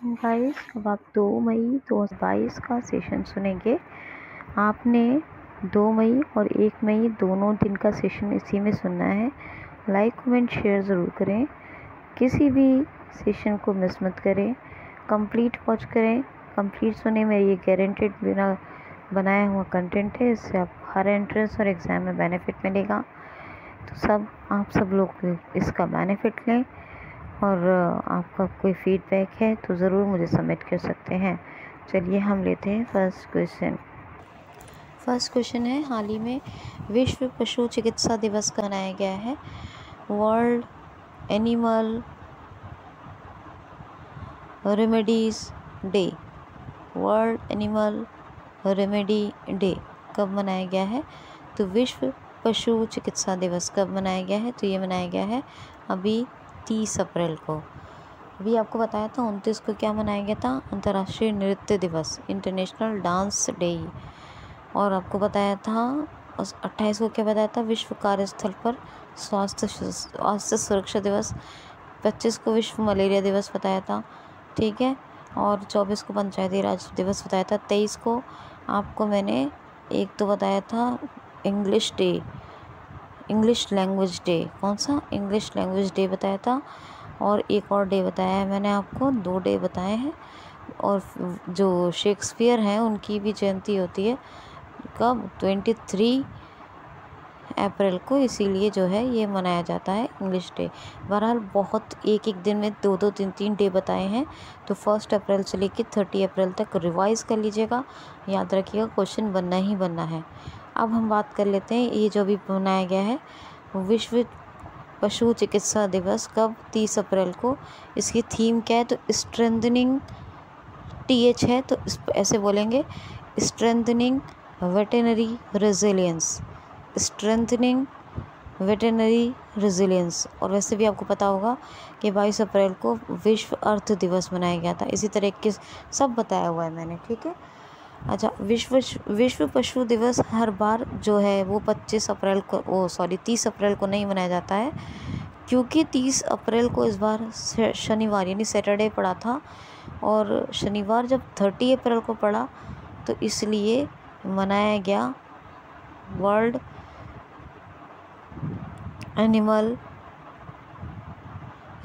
Guys, अब आप 2 मई 2022 का सेशन सुनेंगे। आपने 2 मई और 1 मई दोनों दिन का सेशन इसी में सुनना है। लाइक कमेंट शेयर ज़रूर करें, किसी भी सेशन को मिस मत करें, कंप्लीट वॉच करें, कंप्लीट सुने। मेरी ये गारंटेड बिना बनाया हुआ कंटेंट है, इससे आप हर एंट्रेंस और एग्ज़ाम में बेनिफिट मिलेगा। तो आप सब लोग इसका बेनिफिट लें, और आपका कोई फीडबैक है तो ज़रूर मुझे सबमिट कर सकते हैं। चलिए हम लेते हैं फर्स्ट क्वेश्चन है, हाल ही में विश्व पशु चिकित्सा दिवस का मनाया गया है। World animal remedies day, world animal remedy day कब मनाया गया है? तो विश्व पशु चिकित्सा दिवस कब मनाया गया है? तो ये मनाया गया है अभी 30 अप्रैल को। अभी आपको बताया था 29 को क्या मनाया गया था, अंतर्राष्ट्रीय नृत्य दिवस, इंटरनेशनल डांस डे। और आपको बताया था 28 को क्या बताया था, विश्व कार्यस्थल पर स्वास्थ्य सुरक्षा दिवस। 25 को विश्व मलेरिया दिवस बताया था, ठीक है। और 24 को पंचायती राज दिवस बताया था। 23 को आपको मैंने एक तो बताया था इंग्लिश लैंग्वेज डे। कौन सा? इंग्लिश लैंग्वेज डे बताया था। और एक और डे बताया है मैंने आपको, 2 डे बताए हैं। और जो शेक्सपियर हैं उनकी भी जयंती होती है कब? 23 अप्रैल को, इसीलिए जो है ये मनाया जाता है इंग्लिश डे। बहरहाल बहुत एक दिन में 2-2 3-3 डे बताए हैं, तो 1 अप्रैल से लेकर 30 अप्रैल तक रिवाइज कर लीजिएगा। याद रखिएगा, क्वेश्चन बनना ही बनना है। अब हम बात कर लेते हैं ये जो भी बनाया गया है विश्व पशु चिकित्सा दिवस कब? 30 अप्रैल को। इसकी थीम क्या है? तो स्ट्रेंथनिंग, TH है तो ऐसे बोलेंगे, strengthening veterinary resilience, strengthening veterinary resilience. और वैसे भी आपको पता होगा कि 22 अप्रैल को विश्व अर्थ दिवस मनाया गया था। इसी तरह के सब बताया हुआ है मैंने, ठीक है। अच्छा, विश्व पशु दिवस हर बार जो है वो 30 अप्रैल को नहीं मनाया जाता है, क्योंकि 30 अप्रैल को इस बार शनिवार यानी सैटरडे पड़ा था। और शनिवार जब 30 अप्रैल को पड़ा तो इसलिए मनाया गया वर्ल्ड एनिमल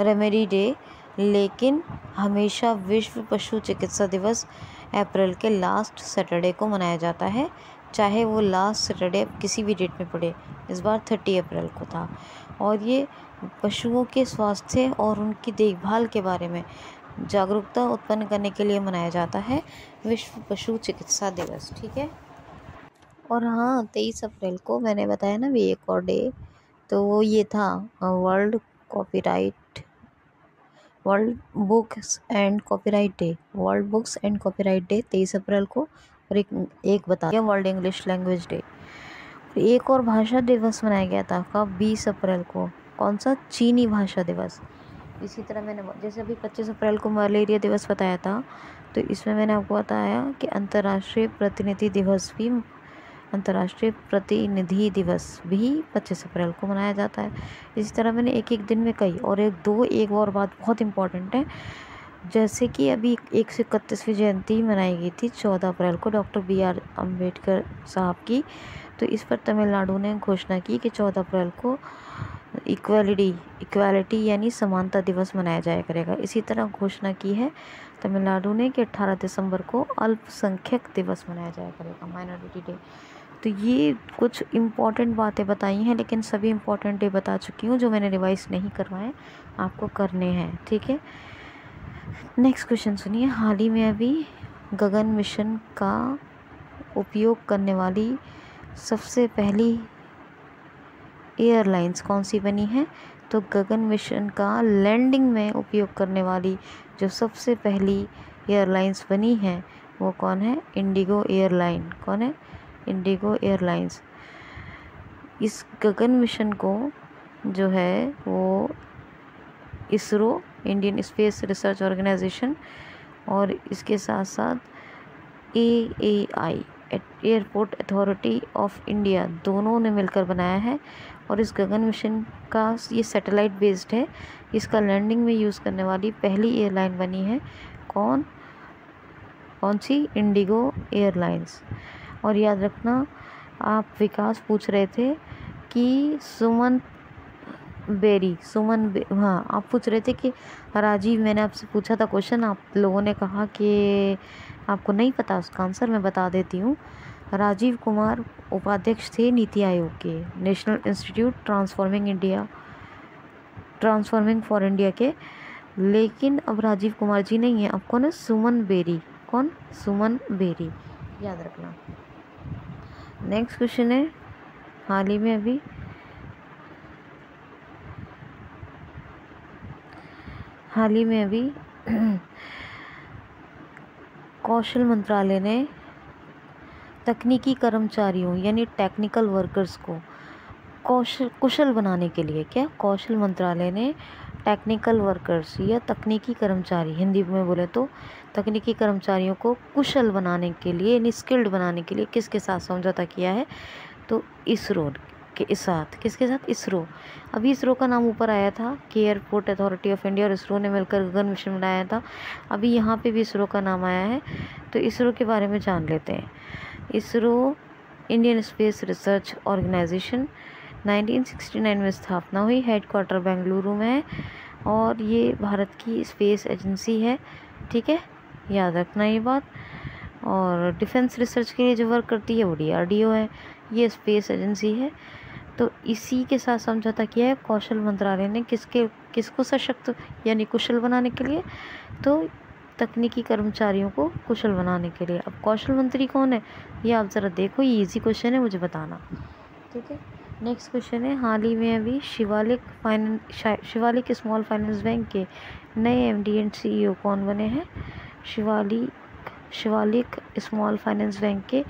रेमेडी डे। लेकिन हमेशा विश्व पशु चिकित्सा दिवस अप्रैल के लास्ट सैटरडे को मनाया जाता है, चाहे वो लास्ट सैटरडे किसी भी डेट में पड़े। इस बार 30 अप्रैल को था। और ये पशुओं के स्वास्थ्य और उनकी देखभाल के बारे में जागरूकता उत्पन्न करने के लिए मनाया जाता है विश्व पशु चिकित्सा दिवस, ठीक है। और हाँ, 23 अप्रैल को मैंने बताया ना भी एक और डे, तो वो ये था world books and copyright day. World books and copyright day 23 अप्रैल को। और एक बता दिया वर्ल्ड इंग्लिश लैंग्वेज डे। एक और भाषा दिवस मनाया गया था कब? 20 अप्रैल को। कौन सा? चीनी भाषा दिवस। इसी तरह मैंने जैसे अभी 25 अप्रैल को मलेरिया दिवस बताया था, तो इसमें मैंने आपको बताया कि अंतर्राष्ट्रीय प्रतिनिधि दिवस भी 25 अप्रैल को मनाया जाता है। इसी तरह मैंने एक दिन में कई और एक और बात बहुत इम्पॉर्टेंट है, जैसे कि अभी 131वीं जयंती मनाई गई थी 14 अप्रैल को डॉक्टर BR अम्बेडकर साहब की। तो इस पर तमिलनाडु ने घोषणा की कि 14 अप्रैल को इक्वालिटी यानी समानता दिवस मनाया जाया करेगा। इसी तरह घोषणा की है तमिलनाडु ने कि 18 दिसंबर को अल्पसंख्यक दिवस मनाया जाया करेगा, माइनॉरिटी डे। तो ये कुछ इम्पॉर्टेंट बातें बताई हैं, लेकिन सभी इम्पॉर्टेंट डे बता चुकी हूँ जो मैंने रिवाइज नहीं करवाए, आपको करने हैं, ठीक है। नेक्स्ट क्वेश्चन सुनिए, हाल ही में अभी गगन मिशन का उपयोग करने वाली सबसे पहली एयरलाइंस कौन सी बनी है? तो गगन मिशन का लैंडिंग में उपयोग करने वाली जो सबसे पहली एयरलाइंस बनी है वो कौन है? इंडिगो एयरलाइन। कौन है? इंडिगो एयरलाइंस। इस गगन मिशन को जो है वो ISRO, Indian space research organisation, और इसके साथ साथ AAI, airport authority of India, दोनों ने मिलकर बनाया है। और इस गगन मिशन का ये सैटेलाइट बेस्ड है। इसका लैंडिंग में यूज़ करने वाली पहली एयरलाइन बनी है कौन सी? Indigo airlines. और याद रखना, आप विकास पूछ रहे थे कि हाँ, आप पूछ रहे थे कि राजीव, मैंने आपसे पूछा था क्वेश्चन, आप लोगों ने कहा कि आपको नहीं पता उसका आंसर, मैं बता देती हूँ। राजीव कुमार उपाध्यक्ष थे नीति आयोग के, national institute transforming for India के। लेकिन अब राजीव कुमार जी नहीं है, अब कौन है? सुमन बेरी। कौन? सुमन बेरी, याद रखना। नेक्स्ट क्वेश्चन है, हाल ही में अभी कौशल मंत्रालय ने तकनीकी कर्मचारियों यानी टेक्निकल वर्कर्स को कुशल बनाने के लिए, क्या? कौशल मंत्रालय ने टेक्निकल वर्कर्स या तकनीकी कर्मचारी, हिंदी में बोले तो तकनीकी कर्मचारियों को कुशल बनाने के लिए यानी स्किल्ड बनाने के लिए किसके साथ समझौता किया है? तो इसरो के साथ। किसके साथ? इसरो। अभी इसरो का नाम ऊपर आया था कि एयरपोर्ट अथॉरिटी ऑफ इंडिया और इसरो ने मिलकर गगन मिशन बनाया था। अभी यहाँ पे भी इसरो का नाम आया है, तो इसरो के बारे में जान लेते हैं। ISRO Indian space research organisation 1969 में स्थापना हुई, हेडक्वार्टर बेंगलुरु में है और ये भारत की स्पेस एजेंसी है। ठीक है, याद रखना ये बात। और डिफेंस रिसर्च के लिए जो वर्क करती है वो DRDO है, ये स्पेस एजेंसी है। तो इसी के साथ समझौता किया है कौशल मंत्रालय ने, किसको सशक्त यानी कुशल बनाने के लिए? तो तकनीकी कर्मचारियों को कुशल बनाने के लिए। अब कौशल मंत्री कौन है ये आप ज़रा देखो, ये इजी क्वेश्चन है, मुझे बताना। ठीक है, नेक्स्ट क्वेश्चन है, हाल ही में अभी शिवालिक स्मॉल फाइनेंस बैंक के नए MD एंड CEO कौन बने हैं? शिवालिक स्मॉल फाइनेंस बैंक के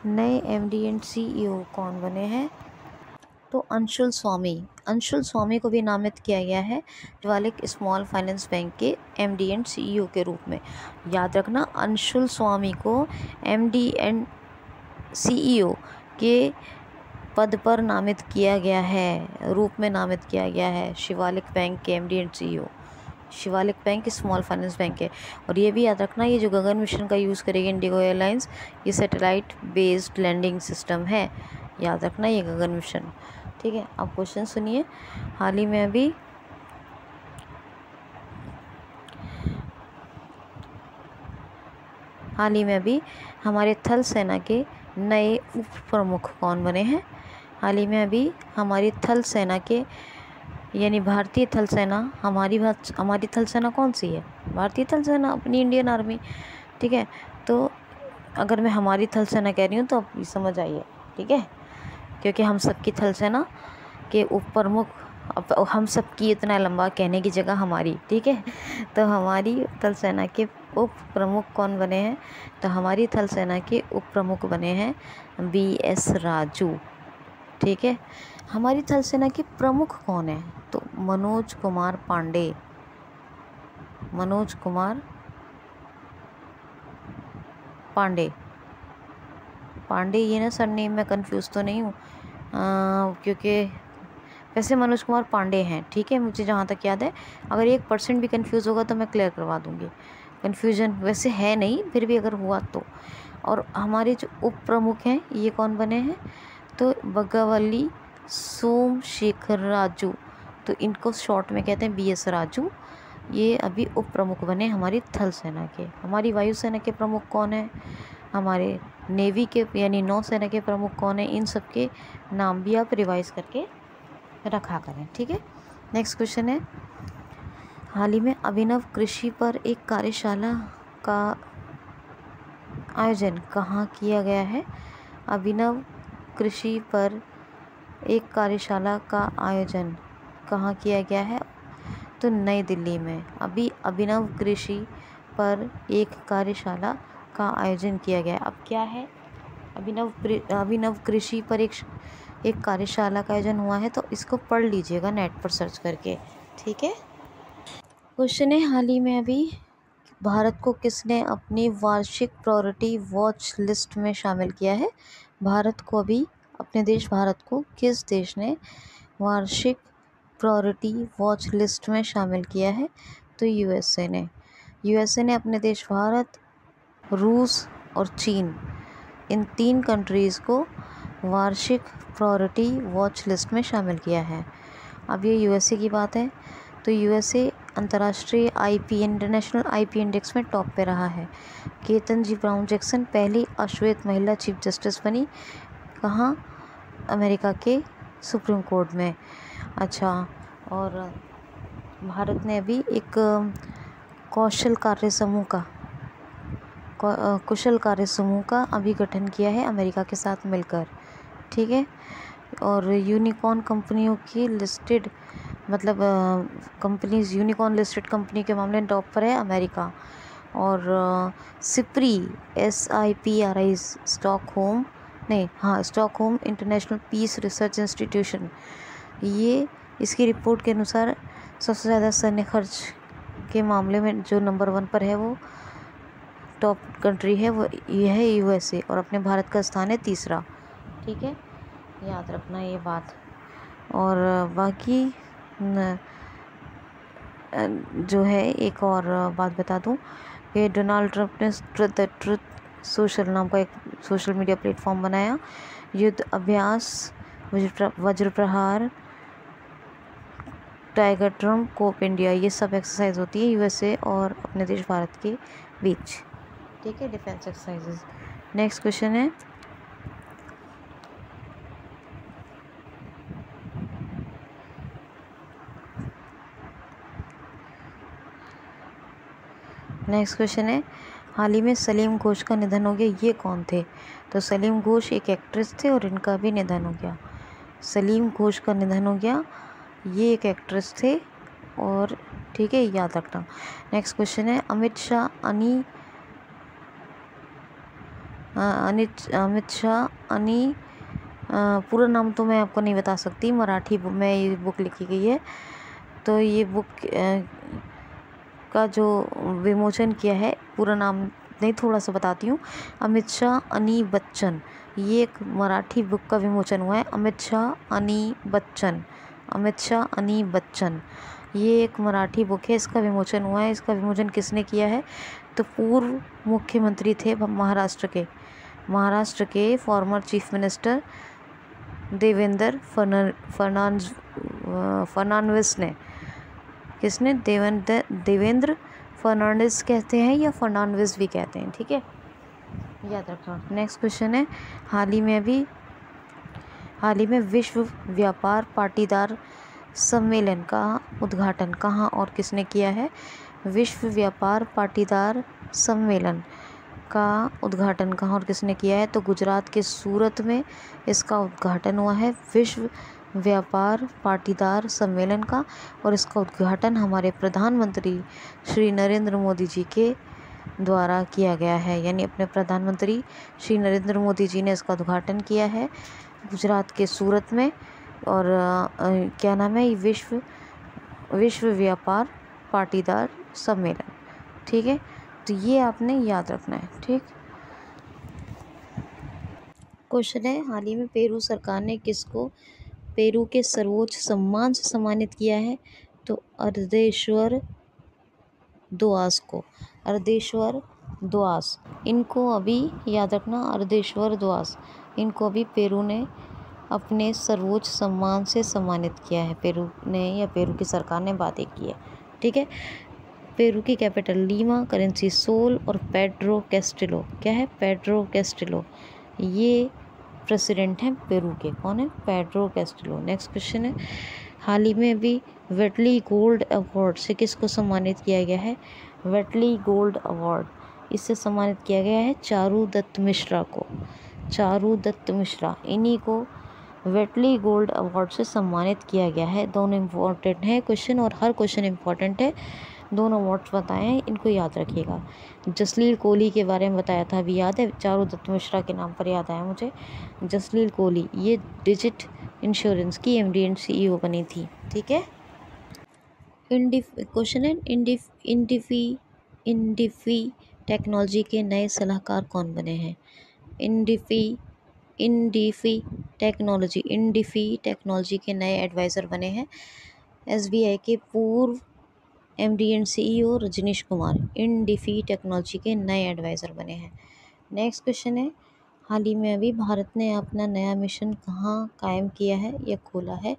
नए MD एंड CEO कौन बने हैं? तो अंशुल स्वामी को भी नामित किया गया है शिवालिक स्मॉल फाइनेंस बैंक के MD एंड CEO के रूप में। याद रखना, अंशुल स्वामी को MD एंड CEO के पद पर नामित किया गया है, रूप में नामित किया गया है शिवालिक बैंक के MD and CEO। Shivalik bank small finance bank है। और ये भी याद रखना, ये जो गगन मिशन का यूज़ करेगी इंडिगो एयरलाइंस, ये सैटेलाइट बेस्ड लैंडिंग सिस्टम है, याद रखना ये गगन मिशन। ठीक है, अब क्वेश्चन सुनिए, हाल ही में अभी हमारे थल सेना के नए उप प्रमुख कौन बने हैं? हाल ही में अभी हमारी थल सेना के यानी भारतीय थल सेना, हमारी थल सेना कौन सी है? भारतीय थल सेना, अपनी इंडियन आर्मी। ठीक है, तो अगर मैं हमारी थल सेना कह रही हूँ तो आप समझ आइए। ठीक है, क्योंकि हम सबकी थल सेना के उप प्रमुख, अब हम सबकी इतना लंबा कहने की जगह हमारी। ठीक है, तो हमारी थल सेना के उप प्रमुख कौन बने हैं? तो हमारी थल सेना के उप प्रमुख बने हैं BS राजू। ठीक है, हमारी थल सेना के प्रमुख कौन है? तो मनोज कुमार पांडे, ये ना सरनेम में कंफ्यूज तो नहीं हूँ, क्योंकि वैसे मनोज कुमार पांडे हैं। ठीक है, मुझे जहाँ तक याद है, अगर 1% भी कंफ्यूज होगा तो मैं क्लियर करवा दूँगी। कन्फ्यूजन वैसे है नहीं, फिर भी अगर हुआ तो। और हमारे जो उप प्रमुख हैं ये कौन बने हैं? तो बग्गावली सोमशेखर राजू, तो इनको शॉर्ट में कहते हैं BS राजू। ये अभी उप प्रमुख बने हमारी थल सेना के। हमारी वायुसेना के प्रमुख कौन है? हमारे नेवी के यानी नौसेना के प्रमुख कौन है? इन सब के नाम भी आप रिवाइज करके रखा करें। ठीक है, नेक्स्ट क्वेश्चन है, हाल ही में अभिनव कृषि पर एक कार्यशाला का आयोजन कहाँ किया गया है? अभिनव कृषि पर एक कार्यशाला का आयोजन कहाँ किया गया है? तो नई दिल्ली में। अभी अभिनव कृषि पर एक कार्यशाला का आयोजन किया गया। अब क्या है, अभिनव कृषि पर एक कार्यशाला का आयोजन हुआ है, तो इसको पढ़ लीजिएगा नेट पर सर्च करके। ठीक है, क्वेश्चन है, हाल ही में अभी भारत को किसने अपनी वार्षिक प्रायोरिटी वॉच लिस्ट में शामिल किया है? भारत को किस देश ने वार्षिक प्रायोरिटी वॉच लिस्ट में शामिल किया है? तो यूएसए ने अपने देश भारत, रूस और चीन, इन 3 कंट्रीज़ को वार्षिक प्रायोरिटी वॉच लिस्ट में शामिल किया है। अब ये यूएसए की बात है, तो यूएसए अंतर्राष्ट्रीय इंटरनेशनल आईपी इंडेक्स में टॉप पे रहा है। केतन ब्राउन जैक्सन पहली अश्वेत महिला चीफ जस्टिस बनी, कहाँ? अमेरिका के सुप्रीम कोर्ट में। अच्छा, और भारत ने अभी एक कुशल कार्य समूह का अभी गठन किया है अमेरिका के साथ मिलकर, ठीक है। और यूनिकॉर्न कंपनियों की लिस्टेड यूनिकॉर्न लिस्टेड कंपनी के मामले में टॉप पर है अमेरिका। और SIPRI Stockholm international peace research institution, ये इसकी रिपोर्ट के अनुसार सबसे ज़्यादा सैन्य खर्च के मामले में जो नंबर 1 पर है, वो टॉप कंट्री है, वो ये है यूएसए, और अपने भारत का स्थान है तीसरा, ठीक है, याद रखना ये बात। और बाकी जो है एक और बात बता दूं कि डोनाल्ड ट्रंप ने ट्रुथ सोशल नाम का एक सोशल मीडिया प्लेटफॉर्म बनाया। युद्ध अभ्यास, वज्र प्रहार, टाइगर ट्रंप, कोप इंडिया, ये सब एक्सरसाइज होती है यूएसए और अपने देश भारत के बीच, ठीक है, डिफेंस एक्सरसाइजेज। नेक्स्ट क्वेश्चन है, हाल ही में सलीम घोष का निधन हो गया, ये कौन थे? तो सलीम घोष एक एक्ट्रेस थे और इनका भी निधन हो गया। सलीम घोष का निधन हो गया, ये एक एक्ट्रेस थे, और ठीक है, याद रखना। नेक्स्ट क्वेश्चन है, अमित शाह पूरा नाम तो मैं आपको नहीं बता सकती, मराठी में ये बुक लिखी गई है, तो ये बुक का जो विमोचन किया है, पूरा नाम नहीं, थोड़ा सा बताती हूँ। अमित शाह अनी बच्चन, ये एक मराठी बुक का विमोचन हुआ है। अमित शाह अनी बच्चन, ये एक मराठी बुक है, इसका विमोचन हुआ है। इसका विमोचन किसने किया है? तो पूर्व मुख्यमंत्री थे महाराष्ट्र के former chief minister Devendra Fadnavis ने। किसने? देवेंद्र फर्नांडिस कहते हैं या फर्नांडिस भी कहते हैं, ठीक है, याद रखना। नेक्स्ट क्वेश्चन है, हाल ही में विश्व व्यापार पाटीदार सम्मेलन का उद्घाटन कहाँ और किसने किया है? विश्व व्यापार पाटीदार सम्मेलन का उद्घाटन कहाँ और किसने किया है? तो गुजरात के सूरत में इसका उद्घाटन हुआ है, विश्व व्यापार पाटीदार सम्मेलन का, और इसका उद्घाटन हमारे प्रधानमंत्री श्री नरेंद्र मोदी जी के द्वारा किया गया है, यानी अपने प्रधानमंत्री श्री नरेंद्र मोदी जी ने इसका उद्घाटन किया है गुजरात के सूरत में। और क्या नाम है? विश्व व्यापार पाटीदार सम्मेलन, ठीक है, तो ये आपने याद रखना है, ठीक। क्वेश्चन है, हाल ही में पेरू सरकार ने किसको पेरू के सर्वोच्च सम्मान से सम्मानित किया है? तो अर्देश्वर दुआस, इनको अभी याद रखना, अर्देश्वर दुआस, इनको अभी पेरू ने अपने सर्वोच्च सम्मान से सम्मानित किया है। पेरू ने या पेरू की सरकार ने बातें की है, ठीक है। पेरू की कैपिटल लीमा, करेंसी सोल, और पेड्रो कैस्टिलो, क्या है? पेड्रो कैस्टिलो, ये प्रेसिडेंट हैं पेरू के। कौन है? Pedro Castillo. नेक्स्ट क्वेश्चन है, हाल ही में अभी वेटली गोल्ड अवार्ड से किसको सम्मानित किया गया है? वेटली गोल्ड अवार्ड, इससे सम्मानित किया गया है चारू दत्त मिश्रा को। चारू दत्त मिश्रा, इन्हीं को वेटली गोल्ड अवार्ड से सम्मानित किया गया है। दोनों इम्पोर्टेंट है क्वेश्चन, और हर क्वेश्चन इम्पोर्टेंट है। दोनों अवार्ड्स बताए हैं, इनको याद रखिएगा। जसलील कोहली के बारे में बताया था, अभी याद है? चारू दत्त मिश्रा के नाम पर याद आया मुझे। जसलील कोहली, ये डिजिट इंश्योरेंस की MD एंड CEO बनी थी, ठीक है। क्वेश्चन है, इंडिफी टेक्नोलॉजी के नए सलाहकार कौन बने हैं? इंडिफी इंडिफी टेक्नोलॉजी के नए एडवाइज़र बने हैं। SBI के पूर्व MD and CEO Rajnish Kumar Indifi technology के नए एडवाइज़र बने हैं। नेक्स्ट क्वेश्चन है, हाल ही में अभी भारत ने अपना नया मिशन कहाँ कायम किया है या खोला है,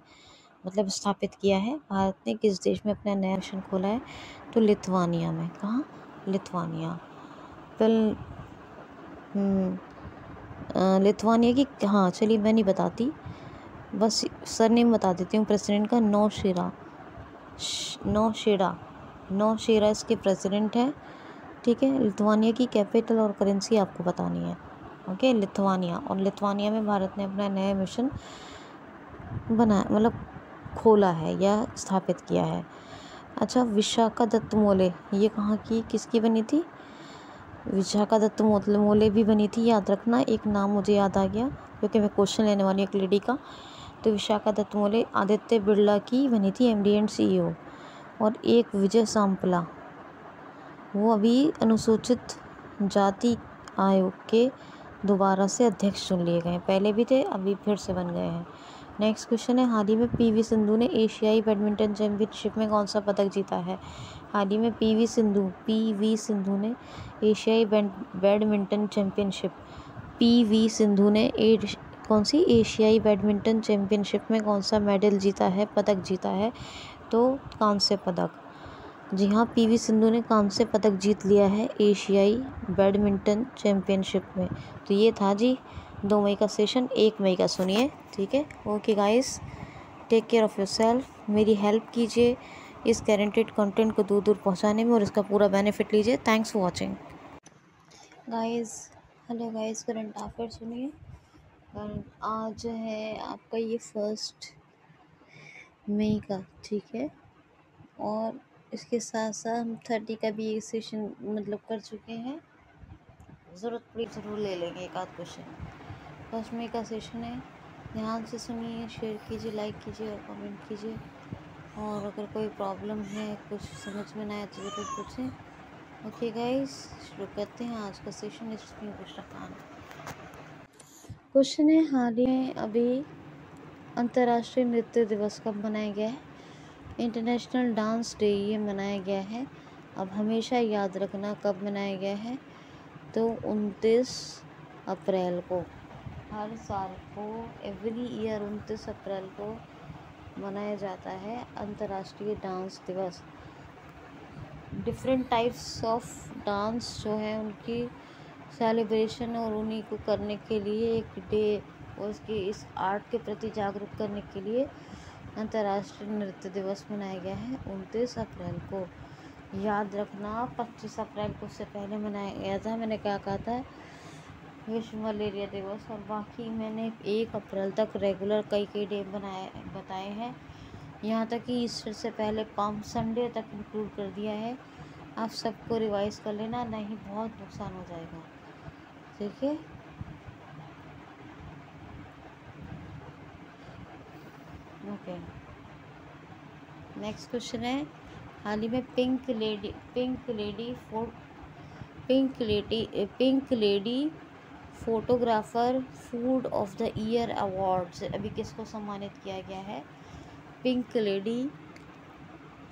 मतलब स्थापित किया है। भारत ने किस देश में अपना नया मिशन खोला है? तो लिथुआनिया में। कहाँ? लिथुआनिया। फिर लिथुआनिया की, हाँ चलिए मैं नहीं बताती, बस सरनेम बता देती हूँ प्रेसिडेंट का। नौशेरा इसके प्रेसिडेंट हैं। ठीक है। लिथुआनिया की कैपिटल और करेंसी आपको बतानी है। Okay, Lithuania. और लिथुआनिया में भारत ने अपना नया मिशन खोला है या स्थापित किया है। अच्छा, विशाखादत्तमोले ये कहाँ की, किसकी बनी थी? विशाखादत्तमोले भी बनी थी, याद रखना। एक नाम मुझे याद आ गया क्योंकि मैं क्वेश्चन लेने वाली एक लेडी का। तो विशाखादत्तमोले आदित्य बिरला की बनी थी MD एंड CEO। और एक विजय सांपला, वो अभी अनुसूचित जाति आयोग के दोबारा से अध्यक्ष चुन लिए गए हैं। पहले भी थे, अभी फिर से बन गए हैं। नेक्स्ट क्वेश्चन है, हाल ही में PV सिंधु ने एशियाई बैडमिंटन चैंपियनशिप में कौन सा पदक जीता है? हाल ही में PV सिंधु ने एशियाई बैडमिंटन चैंपियनशिप कौन सी एशियाई बैडमिंटन चैंपियनशिप में कौन सा मेडल जीता है, पदक जीता है? तो कांस्य पदक। जी हाँ, PV सिंधु ने कांस्य पदक जीत लिया है एशियाई बैडमिंटन चैंपियनशिप में। तो ये था जी 2 मई का सेशन। 1 मई का सुनिए, ठीक है। Okay guys, take care of yourself. मेरी हेल्प कीजिए इस गारंटेड कंटेंट को दूर दूर पहुंचाने में और इसका पूरा बेनिफिट लीजिए। Thanks for watching guys. Hello guys, current affair सुनिए। आज है आपका ये 1 मई का, ठीक है। और इसके साथ साथ हम 30 का भी एक सेशन कर चुके हैं। ज़रूरत पड़ी ज़रूर ले लेंगे एक आध क्वेश्चन। 1 मई का सेशन है, ध्यान से सुनिए, शेयर कीजिए, लाइक कीजिए और कमेंट कीजिए। और अगर कोई प्रॉब्लम है, कुछ समझ में ना आए तो ज़रूर पूछें। ओके गाइस, शुरू करते हैं आज का सेशन। क्वेश्चन है, हाल ही में अभी अंतर्राष्ट्रीय नृत्य दिवस कब मनाया गया है? इंटरनेशनल डांस डे ये मनाया गया है। अब हमेशा याद रखना कब मनाया गया है, तो 29 अप्रैल को। हर साल को एवरी ईयर 29 अप्रैल को मनाया जाता है अंतर्राष्ट्रीय डांस दिवस। डिफरेंट टाइप्स ऑफ डांस जो है उनकी सेलिब्रेशन और उन्हीं को करने के लिए एक डे और उसकी इस आर्ट के प्रति जागरूक करने के लिए अंतर्राष्ट्रीय नृत्य दिवस मनाया गया है 29 अप्रैल को। याद रखना 25 अप्रैल को उससे पहले मनाया गया था, मैंने क्या कहा था, विश्व मलेरिया दिवस। और बाकी मैंने 1 अप्रैल तक रेगुलर कई डे बताए हैं। यहाँ तक कि ईस्टर से पहले पाम संडे तक इंक्लूड कर दिया है। आप सबको रिवाइज कर लेना, नहीं बहुत नुकसान हो जाएगा, ठीक है। ओके, नेक्स्ट क्वेश्चन है, हाल ही में pink lady photographer food of the year award से अभी किसको सम्मानित किया गया है? Pink lady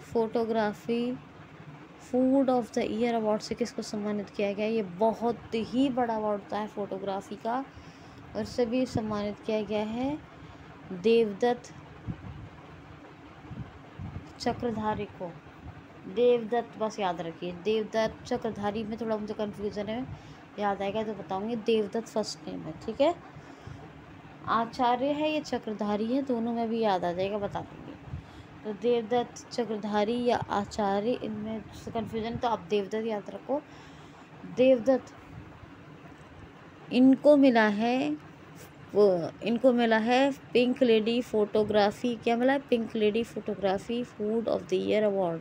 photography food of the year award से किसको सम्मानित किया गया? ये बहुत ही बड़ा अवार्ड होता है फोटोग्राफी का, और से भी सम्मानित किया गया है देवदत्त चक्रधारी को। देवदत्त, बस याद रखिए, देवदत्त चक्रधारी में थोड़ा मुझे कन्फ्यूज़न है, याद आएगा तो बताऊंगी। देवदत्त फर्स्ट नेम है, ठीक है। आचार्य है ये चक्रधारी है, दोनों में भी याद आ जाएगा, बता दूँगी। तो देवदत्त चक्रधारी या आचार्य, इनमें कन्फ्यूज़न, तो आप देवदत्त याद रखो। देवदत्त इनको मिला है पिंक लेडी फोटोग्राफी, क्या मिला है? Pink lady photography food of the year award.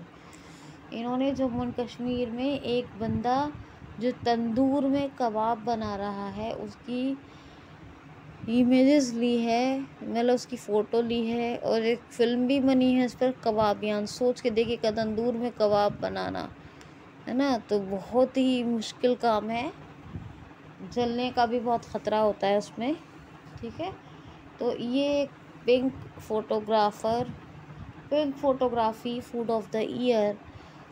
इन्होंने जम्मू एंड कश्मीर में एक बंदा जो तंदूर में कबाब बना रहा है उसकी इमेजेस ली है, उसकी फ़ोटो ली है, और एक फ़िल्म भी बनी है इस पर, कबाबियान। सोच के देखिए, तंदूर में कबाब बनाना, है ना, तो बहुत ही मुश्किल काम है, जलने का भी बहुत ख़तरा होता है उसमें। ठीक है। तो ये pink photography food of the year,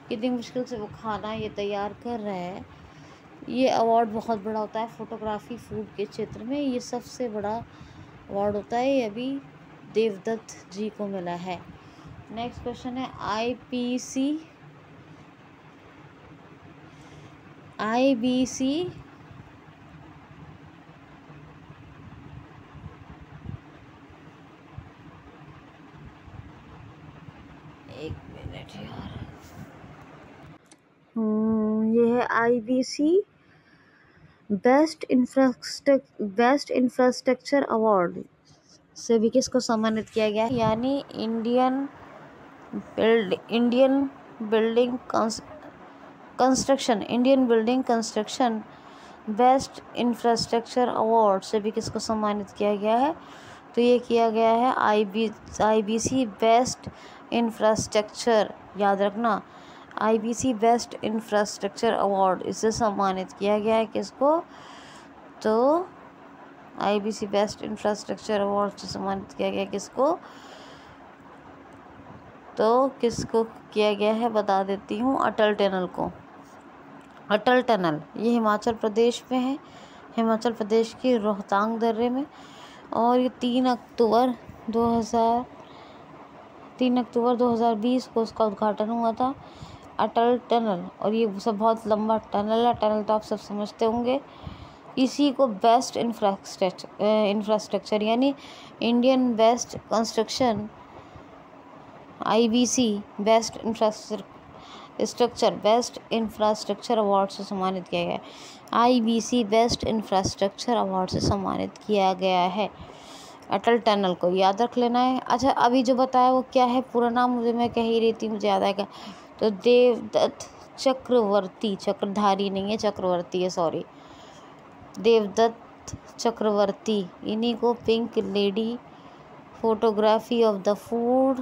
कितनी मुश्किल से वो खाना ये तैयार कर रहा है। ये अवार्ड बहुत बड़ा होता है फोटोग्राफी फूड के क्षेत्र में, ये सबसे बड़ा अवार्ड होता है। ये अभी देवदत्त जी को मिला है। नेक्स्ट क्वेश्चन है आईबीसी एक मिनट यार, ये है आईबीसी बेस्ट इंफ्रास्ट्रक्चर अवार्ड से भी किसको सम्मानित किया गया है, यानी Indian building construction best infrastructure award से भी किसको सम्मानित किया गया है, तो ये किया गया है आईबीसी बेस्ट इंफ्रास्ट्रक्चर, याद रखना आईबीसी बेस्ट इंफ्रास्ट्रक्चर अवार्ड, इससे सम्मानित किया गया है किसको, तो आईबीसी बेस्ट इंफ्रास्ट्रक्चर अवार्ड से सम्मानित किया गया किसको, तो किसको किया गया है बता देती हूँ, अटल टनल को। अटल टनल ये हिमाचल प्रदेश में है, हिमाचल प्रदेश के रोहतांग दर्रे में, और ये 3 अक्टूबर 2020 को उसका उद्घाटन हुआ था, अटल टनल। और ये सब बहुत लंबा टनल है, टनल तो आप सब समझते होंगे। इसी को बेस्ट इंफ्रास्ट्रक्चर यानी Indian best construction IBC best infrastructure award से सम्मानित किया गया है। आईबीसी बेस्ट इंफ्रास्ट्रक्चर अवार्ड से सम्मानित किया गया है अटल टनल को, याद रख लेना है। अच्छा, अभी जो बताया वो क्या है पूरा नाम, मुझे मैं कह ही रही थी, मुझे याद आएगा। तो देवदत्त चक्रवर्ती, चक्रधारी नहीं है, चक्रवर्ती है, सॉरी, देवदत्त चक्रवर्ती, इन्हीं को pink lady photography of the food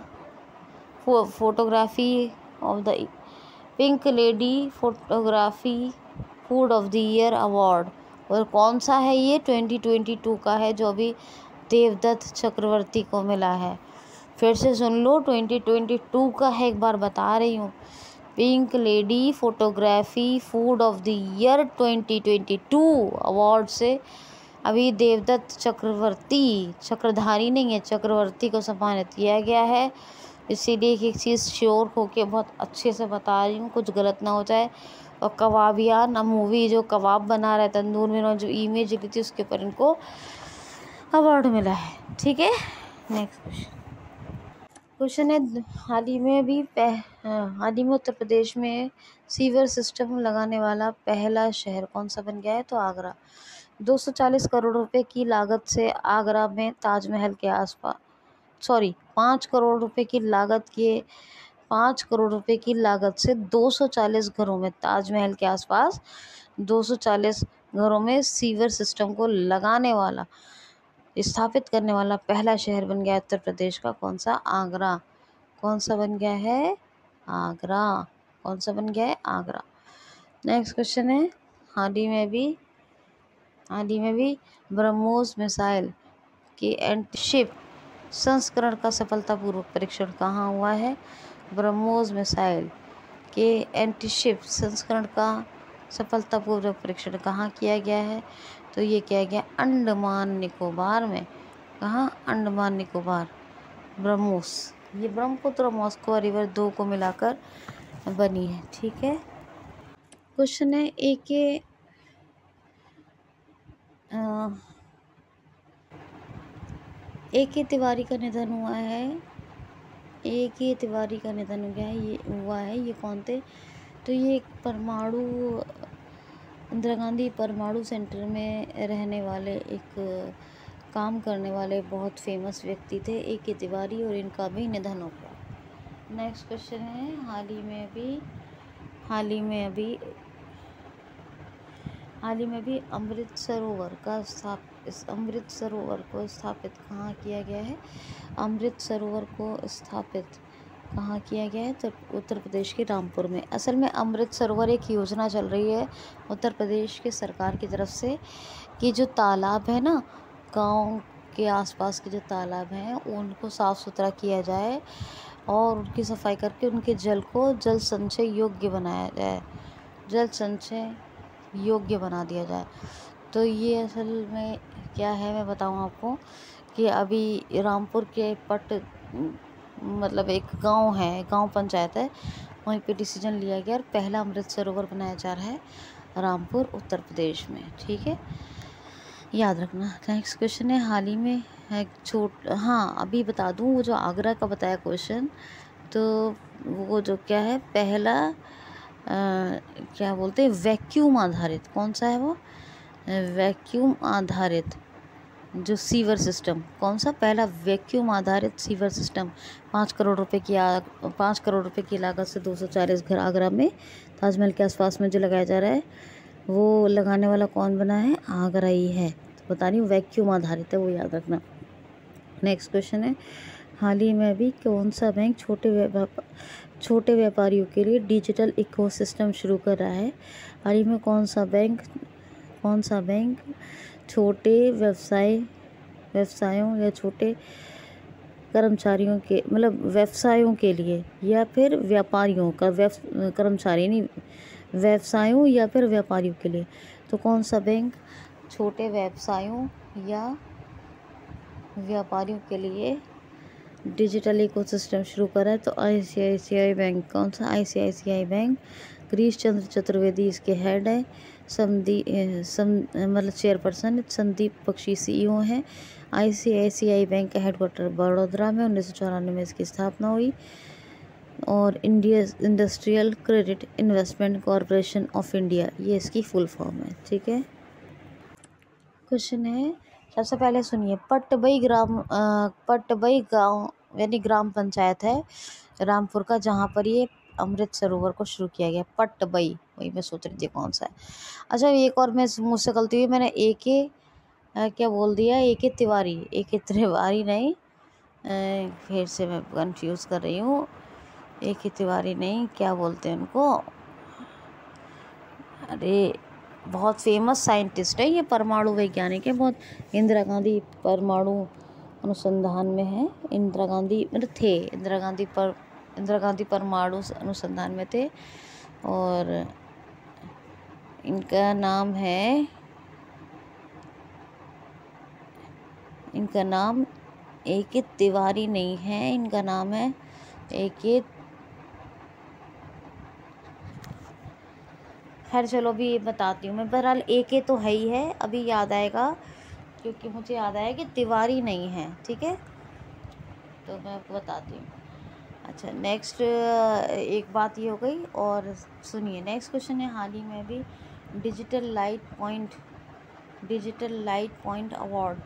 of the year award. और कौन सा है ये, 2022 का है, जो अभी देवदत्त चक्रवर्ती को मिला है। फिर से सुन लो, 2022 का है, एक बार बता रही हूँ, pink lady photography food of the year 2022 award से अभी देवदत्त चक्रधारी नहीं है, चक्रवर्ती को सम्मानित किया गया है। इसीलिए एक चीज़ श्योर होके बहुत अच्छे से बता रही हूँ, कुछ गलत ना हो जाए। और कबाबियान मूवी जो कबाब बना रहा है तंदूर में, जो इमेज ली थी उसके ऊपर इनको अवार्ड मिला है, ठीक है। नेक्स्ट क्वेश्चन है, हाल ही में उत्तर प्रदेश में सीवर सिस्टम लगाने वाला पहला शहर कौन सा बन गया है, तो आगरा। 240 करोड़ रुपए की लागत से आगरा में ताजमहल के आसपास 5 करोड़ रुपए की लागत से 240 घरों में, ताजमहल के आसपास 240 घरों में सीवर सिस्टम को स्थापित करने वाला पहला शहर बन गया उत्तर प्रदेश का, कौन सा, आगरा। कौन सा बन गया है, आगरा। कौन सा बन गया है, आगरा। नेक्स्ट क्वेश्चन है, हाल ही में भी ब्रह्मोस मिसाइल के एंटीशिप संस्करण का सफलतापूर्वक परीक्षण कहाँ हुआ है, ब्रह्मोस मिसाइल के एंटीशिप संस्करण का सफलतापूर्वक परीक्षण कहाँ किया गया है, तो ये किया गया अंडमान निकोबार में। कहाँ, अंडमान निकोबार, ब्रह्मोस। ये ब्रह्मपुत्र और मॉस्को रिवर 2 को मिलाकर बनी है, ठीक है। क्वेश्चन है, ए.के. तिवारी का निधन हुआ है। ए.के. तिवारी का निधन हो गया है, ये कौन थे, तो ये एक इंदिरा गांधी परमाणु सेंटर में रहने वाले, एक काम करने वाले बहुत फेमस व्यक्ति थे, ए.के. तिवारी, और इनका भी निधन हो गया। नेक्स्ट क्वेश्चन है, हाल ही में अभी अमृत सरोवर को स्थापित कहाँ किया गया है, अमृत सरोवर को स्थापित कहाँ किया गया है, तो उत्तर प्रदेश के रामपुर में। असल में अमृत सरोवर एक योजना चल रही है उत्तर प्रदेश के सरकार की तरफ से, कि जो तालाब है ना, गाँव के आसपास के जो तालाब हैं उनको साफ़ सुथरा किया जाए और उनकी सफाई करके उनके जल को जल संचय योग्य बनाया जाए, जल संचय योग्य बना दिया जाए। तो ये असल में क्या है मैं बताऊँ आपको कि अभी रामपुर के मतलब एक गांव है, गांव पंचायत है, वहीं पे डिसीजन लिया गया और पहला अमृत सरोवर बनाया जा रहा है रामपुर उत्तर प्रदेश में। ठीक है, याद रखना। नेक्स्ट क्वेश्चन है हाल ही में है हाँ अभी बता दूं, वो जो आगरा का बताया क्वेश्चन, तो वो जो क्या है पहला क्या बोलते हैं वैक्यूम आधारित, कौन सा है वो वैक्यूम आधारित जो सीवर सिस्टम, कौन सा पहला वैक्यूम आधारित सीवर सिस्टम 5 करोड़ रुपए की लागत से 240 घर आगरा में ताजमहल के आसपास में जो लगाया जा रहा है, वो लगाने वाला कौन बना है, आगरा ही है। तो बता रही हूँ वैक्यूम आधारित है, वो याद रखना। नेक्स्ट क्वेश्चन है हाल ही में भी कौन सा बैंक छोटे व्यापारियों के लिए डिजिटल इकोसिस्टम शुरू कर रहा है। हाल ही में कौन सा बैंक छोटे व्यवसायों या छोटे कर्मचारियों के मतलब व्यवसायों के लिए या फिर व्यापारियों का कर्मचारी नहीं, व्यवसायों या फिर व्यापारियों के लिए, तो कौन सा बैंक छोटे व्यवसायों या व्यापारियों के लिए डिजिटल इकोसिस्टम शुरू करा है, तो ICICI बैंक। कौन सा ICICI बैंक, गिरीश चंद्र चतुर्वेदी इसके हेड है, मतलब चेयरपर्सन संदीप बख्शी CEO है। ICICI बैंक का हेडक्वार्टर बड़ौदा में 1994 में इसकी स्थापना हुई और industrial credit investment corporation of India ये इसकी फुल फॉर्म है। ठीक है, क्वेश्चन है सबसे पहले सुनिए, पटबई गांव यानी ग्राम पंचायत है रामपुर का, जहाँ पर ये अमृत सरोवर को शुरू किया गया। पटबई, वही मैं सोच रही थी कौन सा है। अच्छा एक और मैं मुझसे गलती हुई, मैंने क्या बोल दिया, तिवारी नहीं, फिर से मैं कंफ्यूज कर रही हूँ। तिवारी नहीं, क्या बोलते हैं उनको, अरे बहुत फेमस साइंटिस्ट है ये, परमाणु वैज्ञानिक है बहुत, इंदिरा गांधी परमाणु अनुसंधान में है। इंदिरा गांधी परमाणु अनुसंधान में थे और इनका नाम तिवारी नहीं है, इनका नाम है खैर चलो अभी बताती हूँ मैं, बहरहाल तो है ही है, अभी याद आएगा क्योंकि मुझे याद आया कि तिवारी नहीं है। ठीक है, तो मैं आपको बताती हूँ। अच्छा नेक्स्ट एक बात ये हो गई, और सुनिए नेक्स्ट क्वेश्चन है हाल ही में भी डिजिटल लाइट पॉइंट अवार्ड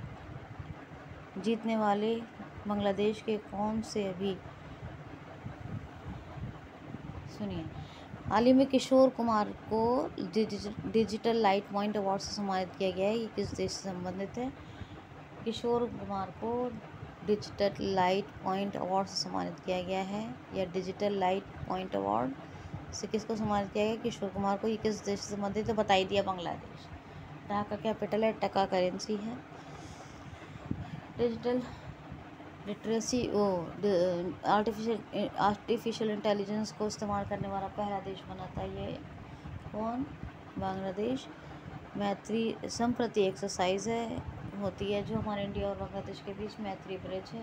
जीतने वाले बांग्लादेश के कौन से, अभी सुनिए, हाल ही में किशोर कुमार को डिजिटल लाइट पॉइंट अवार्ड से सम्मानित किया गया है। ये किस देश से संबंधित है? किशोर कुमार को डिजिटल लाइट पॉइंट अवार्ड से सम्मानित किया गया है, या डिजिटल लाइट पॉइंट अवार्ड से किसको सम्मानित किया गया? किशोर कुमार को। ये किस देश से संबंधित है? बता ही दिया, बांग्लादेश। ढाका कैपिटल है, टका करेंसी है। डिजिटल लिटरेसी आर्टिफिशियल इंटेलिजेंस को इस्तेमाल करने वाला पहला देश बना था ये कौन? बांग्लादेश। मैत्री संप्रति एक्सरसाइज होती है जो हमारे इंडिया और बांग्लादेश के बीच मैत्री ब्रिज है।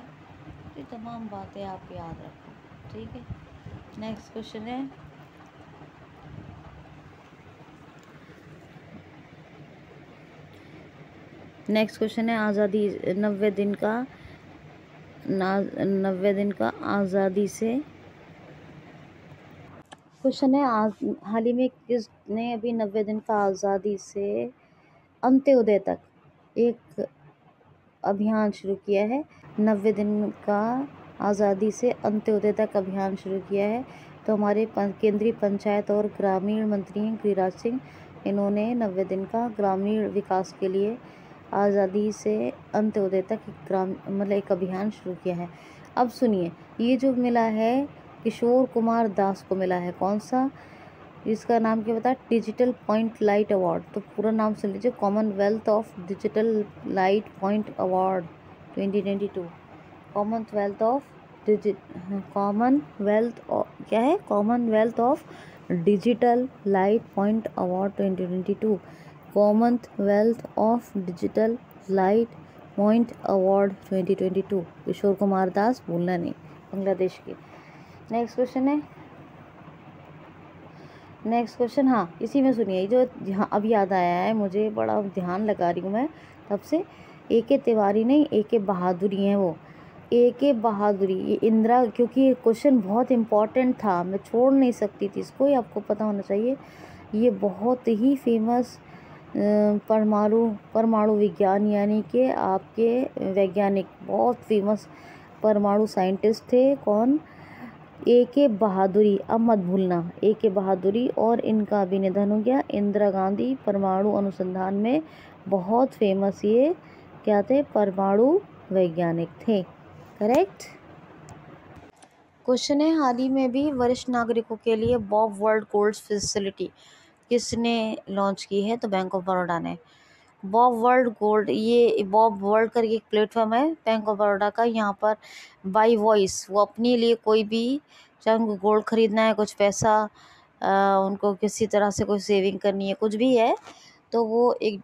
ये तमाम बातें आप याद रखें। ठीक है, नेक्स्ट क्वेश्चन है आज़ादी 90 दिन का आज़ादी से क्वेश्चन है हाल ही में किसने अभी 90 दिन का आज़ादी से अंत्योदय तक एक अभियान शुरू किया है? 90 दिन का आज़ादी से अंत्योदय तक अभियान शुरू किया है, तो हमारे केंद्रीय पंचायत और ग्रामीण मंत्री हैं गिरिराज सिंह। इन्होंने 90 दिन का ग्रामीण विकास के लिए आज़ादी से अंत्योदय तक एक अभियान शुरू किया है। अब सुनिए, ये जो मिला है किशोर कुमार दास को मिला है, कौन सा? इसका नाम क्या बता? Digital point light award. तो पूरा नाम सुन लीजिए, Commonwealth of digital light point award 2022। Commonwealth of क्या है, Commonwealth of digital light point award 2022। Commonwealth of digital light point award 2022। Kishore Kumar Das, भूलना नहीं, बांग्लादेश के। नेक्स्ट क्वेश्चन, हाँ इसी में सुनिए, जो यहाँ अब याद आया है मुझे, बड़ा ध्यान लगा रही हूँ मैं तब से। A.K. तिवारी नहीं, A.K. बहादुरी हैं वो, A.K. बहादुरी, ये इंदिरा, क्योंकि ये क्वेश्चन बहुत इम्पॉर्टेंट था, मैं छोड़ नहीं सकती थी इसको, ये आपको पता होना चाहिए। ये बहुत ही फेमस परमाणु विज्ञान यानी कि आपके वैज्ञानिक, बहुत फेमस परमाणु साइंटिस्ट थे। कौन? A.K. बहादुरी, अब मत भूलना, A.K. बहादुरी। और इनका भी निधन हो गया। इंदिरा गांधी परमाणु अनुसंधान में बहुत फेमस ये क्या थे? परमाणु वैज्ञानिक थे। करेक्ट। क्वेश्चन है, हाल ही में भी वरिष्ठ नागरिकों के लिए बॉब वर्ल्ड गोल्ड फैसिलिटी किसने लॉन्च की है? तो बैंक ऑफ बड़ौदा ने। बॉब वर्ल्ड गोल्ड, ये बॉब वर्ल्ड करके एक प्लेटफॉर्म है बैंक ऑफ बड़ौदा का। यहाँ पर बाई वॉइस वो अपने लिए कोई भी, चाहे उनको गोल्ड खरीदना है, कुछ पैसा उनको किसी तरह से कोई सेविंग करनी है, कुछ भी है, तो वो एक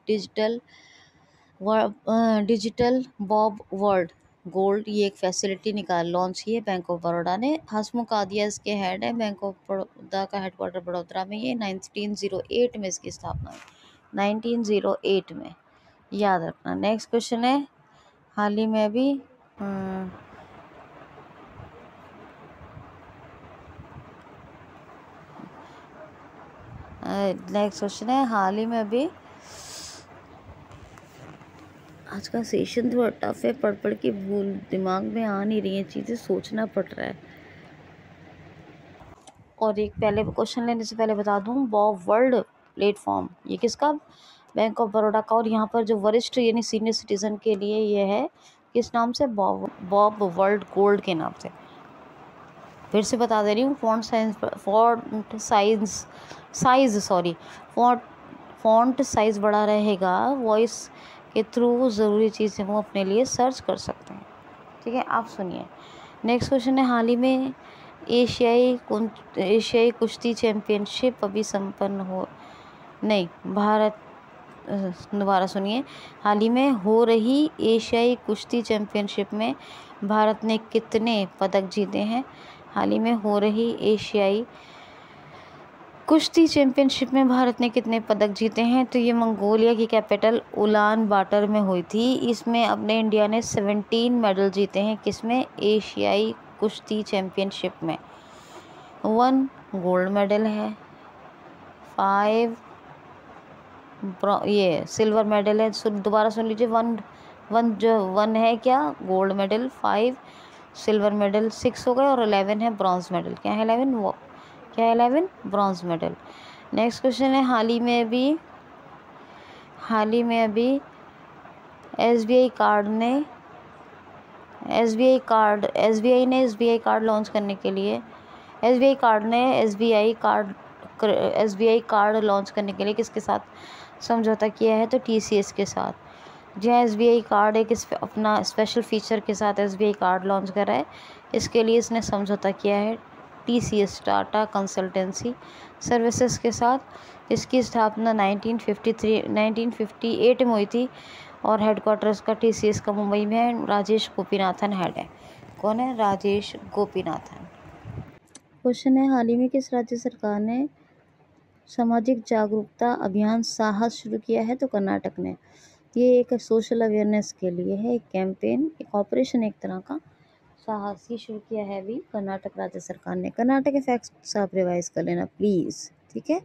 डिजिटल बॉब वर्ल्ड गोल्ड, ये एक फैसिलिटी लॉन्च की है बैंक ऑफ बड़ौदा ने। हसमुख आदिया इसके हेड है। बैंक ऑफ बड़ौदा का हेडक्वार्टर बड़ोदरा में, ये 1908 में इसकी स्थापना हुई, 1908 में, याद रखना। नेक्स्ट क्वेश्चन है, हाल ही में भी हाल ही में भी, आज का सेशन थोड़ा टफ है, पढ़ के भूल दिमाग में आ नहीं रही है चीज़ें, सोचना पड़ रहा है। और एक पहले क्वेश्चन लेने से पहले बता दूं, बॉब वर्ल्ड प्लेटफॉर्म ये किसका? बैंक ऑफ बड़ौदा का। और यहाँ पर जो वरिष्ठ यानी सीनियर सिटीजन के लिए ये है किस नाम से? बॉब वर्ल्ड गोल्ड के नाम से। फिर से बता दे रही हूँ, फॉन्ट साइज बड़ा रहेगा, वॉइस के थ्रू ज़रूरी चीज़ें वो अपने लिए सर्च कर सकते हैं। ठीक है, आप सुनिए। नेक्स्ट क्वेश्चन है, हाल ही में एशियाई कुश्ती चैम्पियनशिप अभी संपन्न हो नहीं भारत दोबारा सुनिए। हाल ही में हो रही एशियाई कुश्ती चैम्पियनशिप में भारत ने कितने पदक जीते हैं? हाल ही में हो रही एशियाई कुश्ती चैम्पियनशिप में भारत ने कितने पदक जीते हैं? तो ये मंगोलिया की कैपिटल उलान बाटर में हुई थी। इसमें अपने इंडिया ने 17 मेडल जीते हैं। किसमें? एशियाई कुश्ती चैम्पियनशिप में। 1 गोल्ड मेडल है, 5 ये सिल्वर मेडल है। दोबारा सुन लीजिए, 1 है क्या? गोल्ड मेडल, 5 सिल्वर मेडल, 6 हो गए, और 11 है ब्रॉन्ज मेडल। क्या है 11? क्या है 11? Bronze medal. नेक्स्ट क्वेश्चन है, हाल ही में अभी एसबीआई ने एसबीआई कार्ड लॉन्च करने के लिए एसबीआई कार्ड लॉन्च करने के लिए किसके साथ समझौता किया है? तो टीसीएस के साथ। जहाँ एसबीआई कार्ड एक अपना स्पेशल फीचर के साथ एसबीआई कार्ड लॉन्च कर रहा है, इसके लिए इसने समझौता किया है टीसीएस, टाटा कंसल्टेंसी सर्विसेज के साथ। इसकी स्थापना 1958 में हुई थी, और हेडक्वार्टर इसका टीसीएस का मुंबई में है। राजेश गोपीनाथन हेड है। कौन है? राजेश गोपीनाथन। क्वेश्चन है, हाल ही में किस राज्य सरकार ने सामाजिक जागरूकता अभियान साहस शुरू किया है? तो कर्नाटक ने। ये एक सोशल अवेयरनेस के लिए है, एक कैंपेन, एक ऑपरेशन एक तरह का। साहस ही शुरू किया है अभी कर्नाटक राज्य सरकार ने। कर्नाटक के फैक्ट्स आप रिवाइज कर लेना प्लीज़, ठीक है।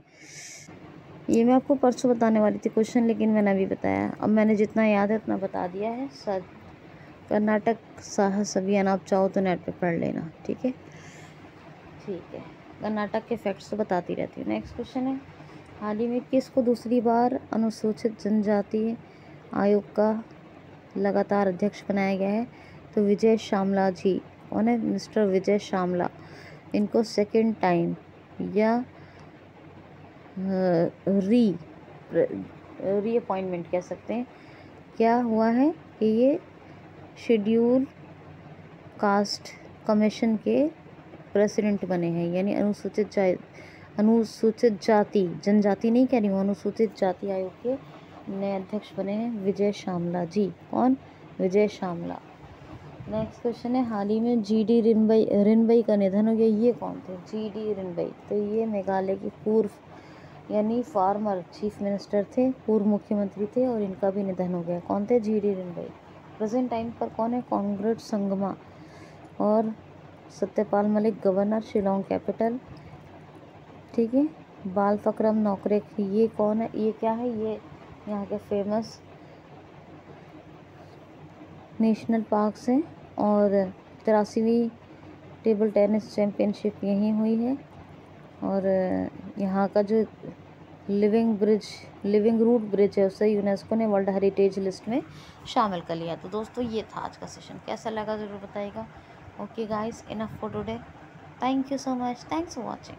ये मैं आपको परसों बताने वाली थी क्वेश्चन, लेकिन मैंने अभी बताया। अब मैंने जितना याद है उतना बता दिया है सर। कर्नाटक साहस अभियान आप चाहो तो नेट पे पढ़ लेना, ठीक है। ठीक है, कर्नाटक के फैक्ट्स तो बताती रहती हूँ। नेक्स्ट क्वेश्चन है, हाल ही में किसको दूसरी बार अनुसूचित जनजाति आयोग का लगातार अध्यक्ष बनाया गया है? तो विजय शामला जी। कौन है? मिस्टर विजय शामला। इनको सेकंड टाइम या री अपॉइंटमेंट कह सकते हैं। क्या हुआ है कि ये शेड्यूल कास्ट कमीशन के प्रेसिडेंट बने हैं, यानी अनुसूचित जाति जनजाति नहीं कह रही हूँ, अनुसूचित जाति आयोग के नए अध्यक्ष बने हैं विजय शामला जी। कौन? विजय शामला। नेक्स्ट क्वेश्चन है, हाल ही में जी.डी. रिनबई का निधन हो गया। ये कौन थे? जी.डी. रिनबई, तो ये मेघालय की पूर्व यानी फार्मर चीफ मिनिस्टर थे, पूर्व मुख्यमंत्री थे, और इनका भी निधन हो गया। कौन थे? जी.डी. रिनबई। प्रेजेंट टाइम पर कौन है? कॉन्ग्रेड संगमा और सत्यपाल मलिक गवर्नर शिलोंग कैपिटल। ठीक है। बाल फकरम नौकरेक, ये कौन है? ये क्या है? ये यहाँ के फेमस नेशनल पार्क्स हैं, और 83वीं टेबल टेनिस चैम्पियनशिप यहीं हुई है। और यहाँ का जो लिविंग रूट ब्रिज है उसे यूनेस्को ने वर्ल्ड हेरिटेज लिस्ट में शामिल कर लिया। तो दोस्तों ये था आज का सेशन, कैसा लगा ज़रूर बताइएगा। Okay guys, enough for today. Thank you so much, thanks for watching.